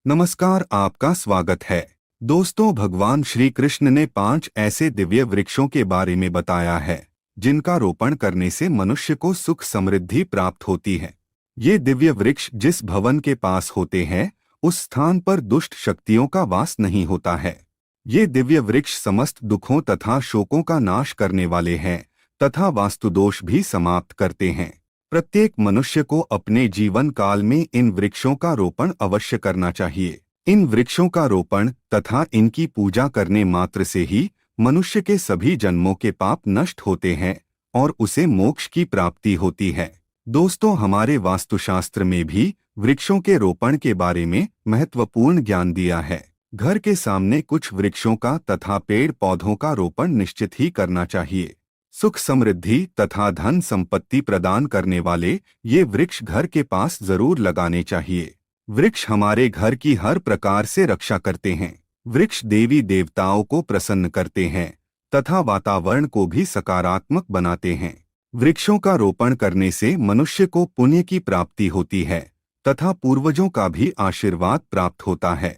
नमस्कार, आपका स्वागत है। दोस्तों, भगवान श्री कृष्ण ने 5 ऐसे दिव्य वृक्षों के बारे में बताया है जिनका रोपण करने से मनुष्य को सुख समृद्धि प्राप्त होती है। ये दिव्य वृक्ष जिस भवन के पास होते हैं उस स्थान पर दुष्ट शक्तियों का वास नहीं होता है। ये दिव्य वृक्ष समस्त दुखों तथा शोकों का नाश करने वाले हैं तथा वास्तुदोष भी समाप्त करते हैं। प्रत्येक मनुष्य को अपने जीवन काल में इन वृक्षों का रोपण अवश्य करना चाहिए। इन वृक्षों का रोपण तथा इनकी पूजा करने मात्र से ही मनुष्य के सभी जन्मों के पाप नष्ट होते हैं और उसे मोक्ष की प्राप्ति होती है। दोस्तों, हमारे वास्तुशास्त्र में भी वृक्षों के रोपण के बारे में महत्वपूर्ण ज्ञान दिया है। घर के सामने कुछ वृक्षों का तथा पेड़ पौधों का रोपण निश्चित ही करना चाहिए। सुख समृद्धि तथा धन संपत्ति प्रदान करने वाले ये वृक्ष घर के पास जरूर लगाने चाहिए। वृक्ष हमारे घर की हर प्रकार से रक्षा करते हैं। वृक्ष देवी देवताओं को प्रसन्न करते हैं तथा वातावरण को भी सकारात्मक बनाते हैं। वृक्षों का रोपण करने से मनुष्य को पुण्य की प्राप्ति होती है तथा पूर्वजों का भी आशीर्वाद प्राप्त होता है।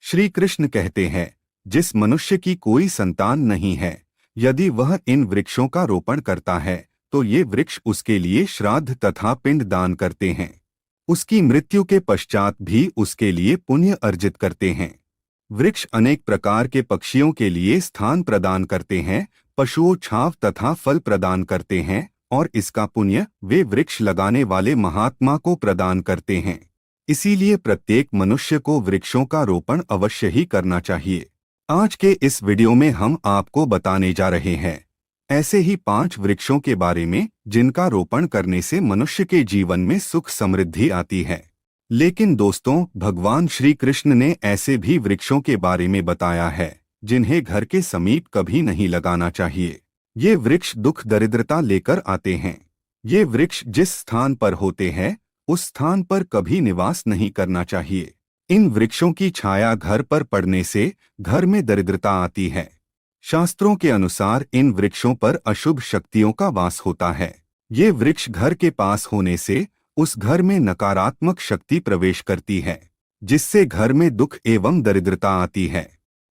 श्री कृष्ण कहते हैं, जिस मनुष्य की कोई संतान नहीं है, यदि वह इन वृक्षों का रोपण करता है तो ये वृक्ष उसके लिए श्राद्ध तथा पिंड दान करते हैं। उसकी मृत्यु के पश्चात भी उसके लिए पुण्य अर्जित करते हैं। वृक्ष अनेक प्रकार के पक्षियों के लिए स्थान प्रदान करते हैं, पशुओं छांव तथा फल प्रदान करते हैं और इसका पुण्य वे वृक्ष लगाने वाले महात्मा को प्रदान करते हैं। इसीलिए प्रत्येक मनुष्य को वृक्षों का रोपण अवश्य ही करना चाहिए। आज के इस वीडियो में हम आपको बताने जा रहे हैं ऐसे ही 5 वृक्षों के बारे में जिनका रोपण करने से मनुष्य के जीवन में सुख समृद्धि आती है। लेकिन दोस्तों, भगवान श्री कृष्ण ने ऐसे भी वृक्षों के बारे में बताया है जिन्हें घर के समीप कभी नहीं लगाना चाहिए। ये वृक्ष दुख दरिद्रता लेकर आते हैं। ये वृक्ष जिस स्थान पर होते हैं उस स्थान पर कभी निवास नहीं करना चाहिए। इन वृक्षों की छाया घर पर पड़ने से घर में दरिद्रता आती है। शास्त्रों के अनुसार इन वृक्षों पर अशुभ शक्तियों का वास होता है। ये वृक्ष घर के पास होने से उस घर में नकारात्मक शक्ति प्रवेश करती है, जिससे घर में दुख एवं दरिद्रता आती है।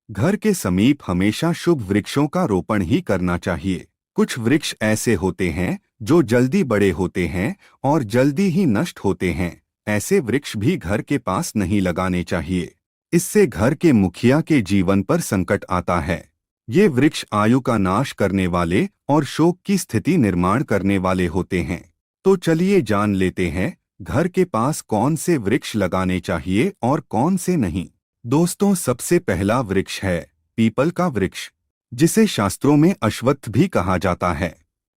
घर के समीप हमेशा शुभ वृक्षों का रोपण ही करना चाहिए। कुछ वृक्ष ऐसे होते हैं जो जल्दी बड़े होते हैं और जल्दी ही नष्ट होते हैं। ऐसे वृक्ष भी घर के पास नहीं लगाने चाहिए। इससे घर के मुखिया के जीवन पर संकट आता है। ये वृक्ष आयु का नाश करने वाले और शोक की स्थिति निर्माण करने वाले होते हैं। तो चलिए जान लेते हैं घर के पास कौन से वृक्ष लगाने चाहिए और कौन से नहीं। दोस्तों, सबसे पहला वृक्ष है पीपल का वृक्ष, जिसे शास्त्रों में अश्वत्थ भी कहा जाता है।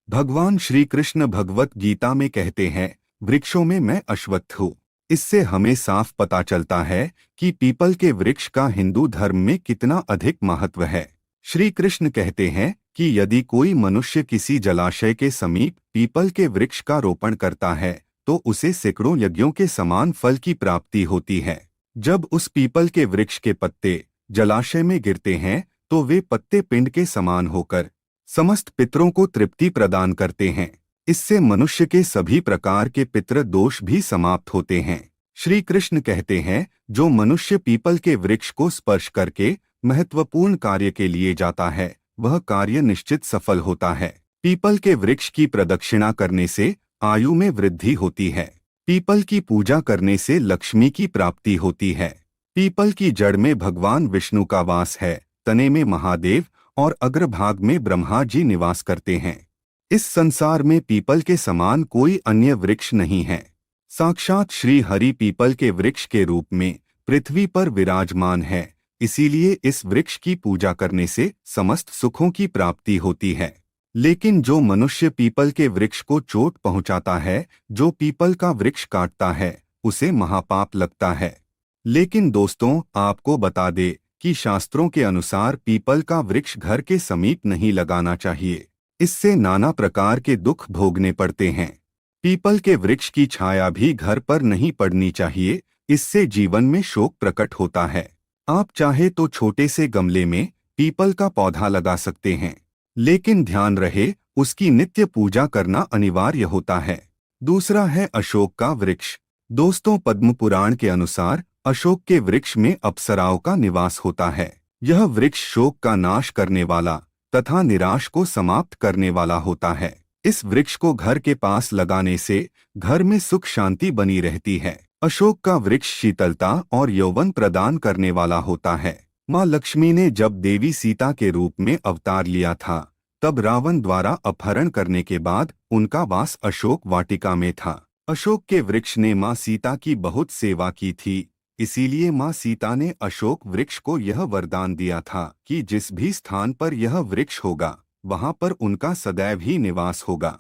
भगवान श्री कृष्ण भगवत गीता में कहते हैं, वृक्षों में मैं अश्वत्थ हूँ। इससे हमें साफ पता चलता है कि पीपल के वृक्ष का हिंदू धर्म में कितना अधिक महत्व है। श्री कृष्ण कहते हैं कि यदि कोई मनुष्य किसी जलाशय के समीप पीपल के वृक्ष का रोपण करता है तो उसे सैकड़ों यज्ञों के समान फल की प्राप्ति होती है। जब उस पीपल के वृक्ष के पत्ते जलाशय में गिरते हैं तो वे पत्ते पिंड के समान होकर समस्त पितरों को तृप्ति प्रदान करते हैं। इससे मनुष्य के सभी प्रकार के पितृ दोष भी समाप्त होते हैं। श्री कृष्ण कहते हैं, जो मनुष्य पीपल के वृक्ष को स्पर्श करके महत्वपूर्ण कार्य के लिए जाता है वह कार्य निश्चित सफल होता है। पीपल के वृक्ष की प्रदक्षिणा करने से आयु में वृद्धि होती है। पीपल की पूजा करने से लक्ष्मी की प्राप्ति होती है। पीपल की जड़ में भगवान विष्णु का वास है, तने में महादेव और अग्रभाग में ब्रह्मा जी निवास करते हैं। इस संसार में पीपल के समान कोई अन्य वृक्ष नहीं है। साक्षात श्री हरि पीपल के वृक्ष के रूप में पृथ्वी पर विराजमान है। इसीलिए इस वृक्ष की पूजा करने से समस्त सुखों की प्राप्ति होती है। लेकिन जो मनुष्य पीपल के वृक्ष को चोट पहुंचाता है, जो पीपल का वृक्ष काटता है, उसे महापाप लगता है। लेकिन दोस्तों, आपको बता दे कि शास्त्रों के अनुसार पीपल का वृक्ष घर के समीप नहीं लगाना चाहिए। इससे नाना प्रकार के दुख भोगने पड़ते हैं। पीपल के वृक्ष की छाया भी घर पर नहीं पड़नी चाहिए। इससे जीवन में शोक प्रकट होता है। आप चाहे तो छोटे से गमले में पीपल का पौधा लगा सकते हैं, लेकिन ध्यान रहे उसकी नित्य पूजा करना अनिवार्य होता है। दूसरा है अशोक का वृक्ष। दोस्तों, पद्म पुराण के अनुसार अशोक के वृक्ष में अप्सराओं का निवास होता है। यह वृक्ष शोक का नाश करने वाला तथा निराश को समाप्त करने वाला होता है। इस वृक्ष को घर के पास लगाने से घर में सुख शांति बनी रहती है। अशोक का वृक्ष शीतलता और यौवन प्रदान करने वाला होता है। माँ लक्ष्मी ने जब देवी सीता के रूप में अवतार लिया था, तब रावण द्वारा अपहरण करने के बाद उनका वास अशोक वाटिका में था। अशोक के वृक्ष ने माँ सीता की बहुत सेवा की थी, इसीलिए माँ सीता ने अशोक वृक्ष को यह वरदान दिया था कि जिस भी स्थान पर यह वृक्ष होगा, वहां पर उनका सदैव ही निवास होगा।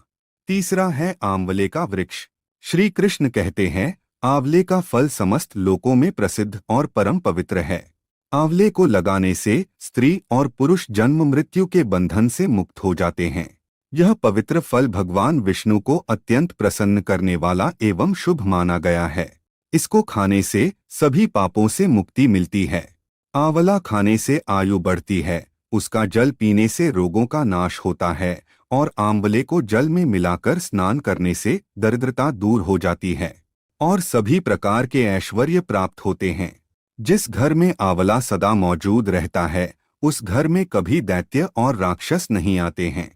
तीसरा है आंवले का वृक्ष। श्री कृष्ण कहते हैं, आंवले का फल समस्त लोकों में प्रसिद्ध और परम पवित्र है। आंवले को लगाने से स्त्री और पुरुष जन्म मृत्यु के बंधन से मुक्त हो जाते हैं। यह पवित्र फल भगवान विष्णु को अत्यंत प्रसन्न करने वाला एवं शुभ माना गया है। इसको खाने से सभी पापों से मुक्ति मिलती है। आंवला खाने से आयु बढ़ती है, उसका जल पीने से रोगों का नाश होता है और आंवले को जल में मिलाकर स्नान करने से दरिद्रता दूर हो जाती है और सभी प्रकार के ऐश्वर्य प्राप्त होते हैं। जिस घर में आंवला सदा मौजूद रहता है, उस घर में कभी दैत्य और राक्षस नहीं आते हैं।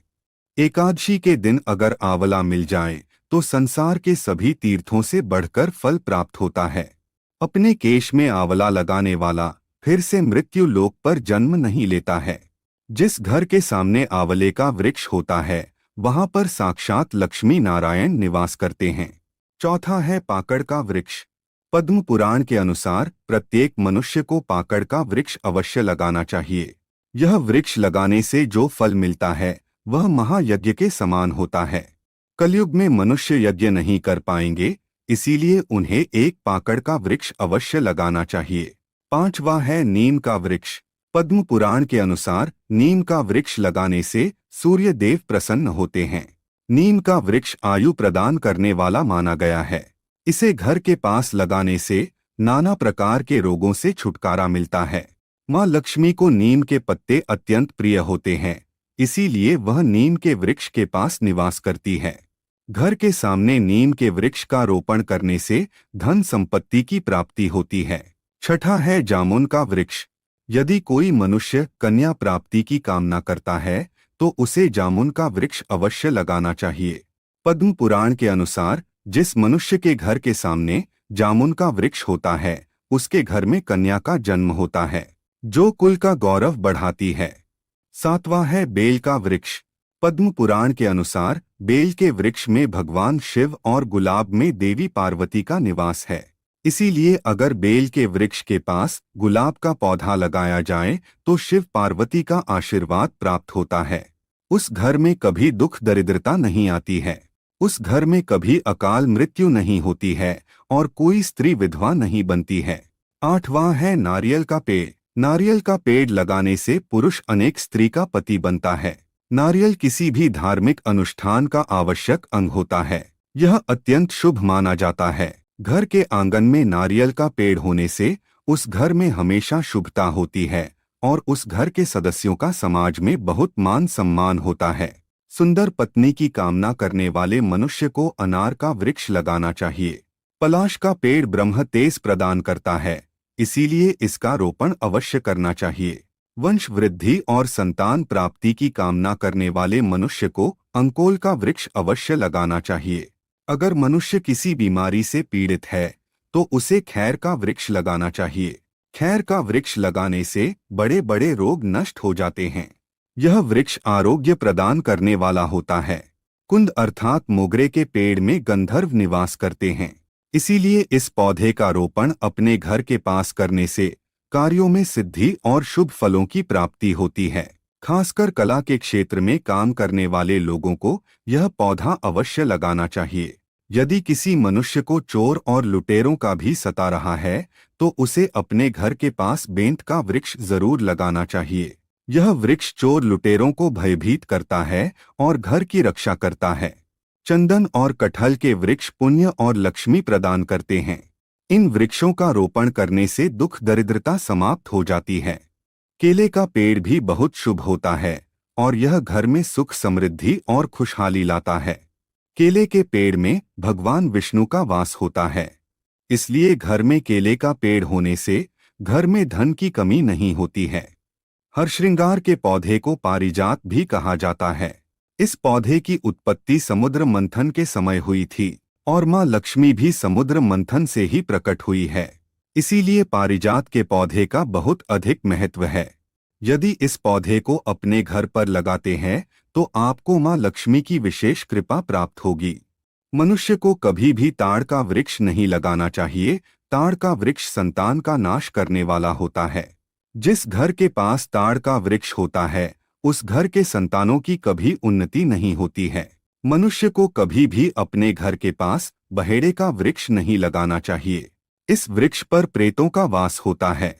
एकादशी के दिन अगर आंवला मिल जाए तो संसार के सभी तीर्थों से बढ़कर फल प्राप्त होता है। अपने केश में आंवला लगाने वाला फिर से मृत्यु लोक पर जन्म नहीं लेता है। जिस घर के सामने आंवले का वृक्ष होता है, वहां पर साक्षात लक्ष्मी नारायण निवास करते हैं। चौथा है पाकड़ का वृक्ष। पद्म पुराण के अनुसार प्रत्येक मनुष्य को पाकड़ का वृक्ष अवश्य लगाना चाहिए। यह वृक्ष लगाने से जो फल मिलता है वह महायज्ञ के समान होता है। कलयुग में मनुष्य यज्ञ नहीं कर पाएंगे, इसीलिए उन्हें एक पाकड़ का वृक्ष अवश्य लगाना चाहिए। पांचवा है नीम का वृक्ष। पद्म पुराण के अनुसार नीम का वृक्ष लगाने से सूर्य देव प्रसन्न होते हैं। नीम का वृक्ष आयु प्रदान करने वाला माना गया है। इसे घर के पास लगाने से नाना प्रकार के रोगों से छुटकारा मिलता है। माँ लक्ष्मी को नीम के पत्ते अत्यंत प्रिय होते हैं, इसीलिए वह नीम के वृक्ष के पास निवास करती है। घर के सामने नीम के वृक्ष का रोपण करने से धन संपत्ति की प्राप्ति होती है। छठा है जामुन का वृक्ष। यदि कोई मनुष्य कन्या प्राप्ति की कामना करता है तो उसे जामुन का वृक्ष अवश्य लगाना चाहिए। पद्म पुराण के अनुसार जिस मनुष्य के घर के सामने जामुन का वृक्ष होता है, उसके घर में कन्या का जन्म होता है, जो कुल का गौरव बढ़ाती है। सातवां है बेल का वृक्ष। पद्म पुराण के अनुसार बेल के वृक्ष में भगवान शिव और गुलाब में देवी पार्वती का निवास है। इसीलिए अगर बेल के वृक्ष के पास गुलाब का पौधा लगाया जाए तो शिव पार्वती का आशीर्वाद प्राप्त होता है। उस घर में कभी दुख दरिद्रता नहीं आती है, उस घर में कभी अकाल मृत्यु नहीं होती है और कोई स्त्री विधवा नहीं बनती है। आठवां है नारियल का पेड़। नारियल का पेड़ लगाने से पुरुष अनेक स्त्री का पति बनता है। नारियल किसी भी धार्मिक अनुष्ठान का आवश्यक अंग होता है। यह अत्यंत शुभ माना जाता है। घर के आंगन में नारियल का पेड़ होने से उस घर में हमेशा शुभता होती है और उस घर के सदस्यों का समाज में बहुत मान सम्मान होता है। सुंदर पत्नी की कामना करने वाले मनुष्य को अनार का वृक्ष लगाना चाहिए। पलाश का पेड़ ब्रह्म तेज प्रदान करता है, इसीलिए इसका रोपण अवश्य करना चाहिए। वंश वृद्धि और संतान प्राप्ति की कामना करने वाले मनुष्य को अंकोल का वृक्ष अवश्य लगाना चाहिए। अगर मनुष्य किसी बीमारी से पीड़ित है तो उसे खैर का वृक्ष लगाना चाहिए। खैर का वृक्ष लगाने से बड़े बड़े रोग नष्ट हो जाते हैं। यह वृक्ष आरोग्य प्रदान करने वाला होता है। कुंद अर्थात मोगरे के पेड़ में गंधर्व निवास करते हैं, इसीलिए इस पौधे का रोपण अपने घर के पास करने से कार्यों में सिद्धि और शुभ फलों की प्राप्ति होती है। खासकर कला के क्षेत्र में काम करने वाले लोगों को यह पौधा अवश्य लगाना चाहिए। यदि किसी मनुष्य को चोर और लुटेरों का भी सता रहा है तो उसे अपने घर के पास बेंत का वृक्ष जरूर लगाना चाहिए। यह वृक्ष चोर लुटेरों को भयभीत करता है और घर की रक्षा करता है। चंदन और कटहल के वृक्ष पुण्य और लक्ष्मी प्रदान करते हैं। इन वृक्षों का रोपण करने से दुख दरिद्रता समाप्त हो जाती है। केले का पेड़ भी बहुत शुभ होता है और यह घर में सुख समृद्धि और खुशहाली लाता है। केले के पेड़ में भगवान विष्णु का वास होता है, इसलिए घर में केले का पेड़ होने से घर में धन की कमी नहीं होती है। हरश्रृंगार के पौधे को पारिजात भी कहा जाता है। इस पौधे की उत्पत्ति समुद्र मंथन के समय हुई थी और मां लक्ष्मी भी समुद्र मंथन से ही प्रकट हुई है। इसीलिए पारिजात के पौधे का बहुत अधिक महत्व है। यदि इस पौधे को अपने घर पर लगाते हैं तो आपको मां लक्ष्मी की विशेष कृपा प्राप्त होगी। मनुष्य को कभी भी ताड़ का वृक्ष नहीं लगाना चाहिए। ताड़ का वृक्ष संतान का नाश करने वाला होता है। जिस घर के पास ताड़ का वृक्ष होता है उस घर के संतानों की कभी उन्नति नहीं होती है। मनुष्य को कभी भी अपने घर के पास बहेड़े का वृक्ष नहीं लगाना चाहिए। इस वृक्ष पर प्रेतों का वास होता है।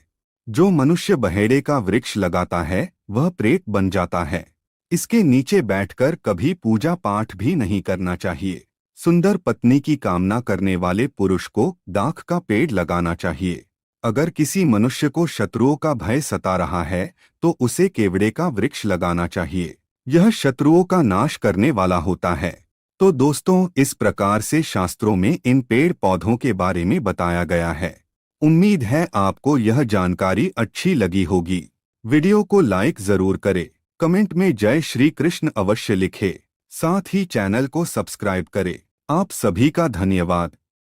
जो मनुष्य बहेड़े का वृक्ष लगाता है वह प्रेत बन जाता है। इसके नीचे बैठकर कभी पूजा पाठ भी नहीं करना चाहिए। सुंदर पत्नी की कामना करने वाले पुरुष को दाख का पेड़ लगाना चाहिए। अगर किसी मनुष्य को शत्रुओं का भय सता रहा है तो उसे केवड़े का वृक्ष लगाना चाहिए। यह शत्रुओं का नाश करने वाला होता है। तो दोस्तों, इस प्रकार से शास्त्रों में इन पेड़ पौधों के बारे में बताया गया है। उम्मीद है आपको यह जानकारी अच्छी लगी होगी। वीडियो को लाइक जरूर करें, कमेंट में जय श्री कृष्ण अवश्य लिखें, साथ ही चैनल को सब्सक्राइब करें। आप सभी का धन्यवाद।